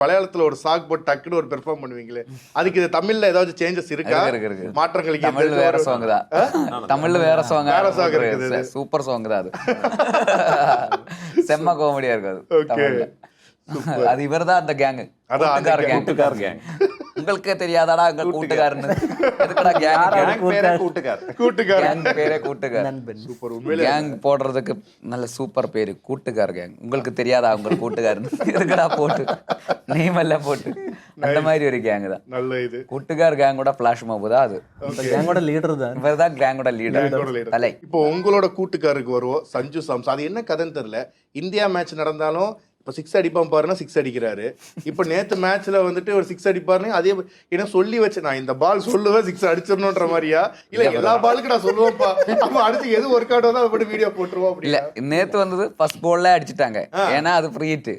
மலையாளத்துல ஒரு சாக் போட்டு டக்குன்னு ஒரு பெர்ஃபார்ம் பண்ணுவீங்களே, அதுக்கு இது தமிழ்ல ஏதாவது சேஞ்சஸ் இருக்கா? மாற்றங்கள் தமிழ்ல வேற சாங் தான். தமிழ்ல வேற சாங் இருக்குது. சூப்பர் சாங் தான் அது. செம்ம காமெடியா இருக்காது. அது இவர்தான் அந்த கேங். கூட்டுக்கார் கேங். உங்களுக்கே தெரியாதாடா எங்க கூட்டுக்காரன்னு? எதுக்குடா கேங் பேரே கூட்டுக்கார். கேங் பேரே கூட்டுக்கார். சூப்பர். உண்மையிலே கேங் போடுறதுக்கு நல்ல சூப்பர் பேரு கூட்டுக்கார் கேங். உங்களுக்கு தெரியாதா உங்க கூட்டுக்காரன்னு? எதுக்குடா போட்டு நேம் எல்லாம் போட்டு அந்த மாதிரி ஒரு கேங் தான். நல்ல இது கூட்டுக்கார் கேங்கோட ஃபிளாஷ் மோப் தான் அது. கேங்கோட லீடர் தான். இவர் தான் கேங்கோட லீடர் தலை. இப்போ உங்களோட கூட்டுக்காருக்கு வருவோம், சஞ்சு சாம்ஸ். அது என்ன கதைன்னு தெரியல. இந்தியா மேட்ச் நடந்தாலும் இப்போ 6 அடிப்பான் பாருன்னா 6 அடிக்கிறாரு. இப்போ நேற்று மேட்ச்ல வந்துட்டு ஒரு 6 அடிப்பாருன்னு அதே என்ன சொல்லி வச்சு, நான் இந்த பால் சொல்லுவேன் 6 அடிச்சிடணுன்ற மாதிரியா? இல்ல எல்லா பாலுக்கு நான் சொல்லுவேன்ப்பா, நம்ம அடிச்சு எது ஒர்க் அவுட் ஆகுதோ அதை போட்டு வீடியோ போட்டுருவோம். இல்ல நேத்து வந்தது ஃபர்ஸ்ட் பால்ல அடிச்சுட்டாங்க. ஏன்னா அது ஃப்ரீ ஹிட்.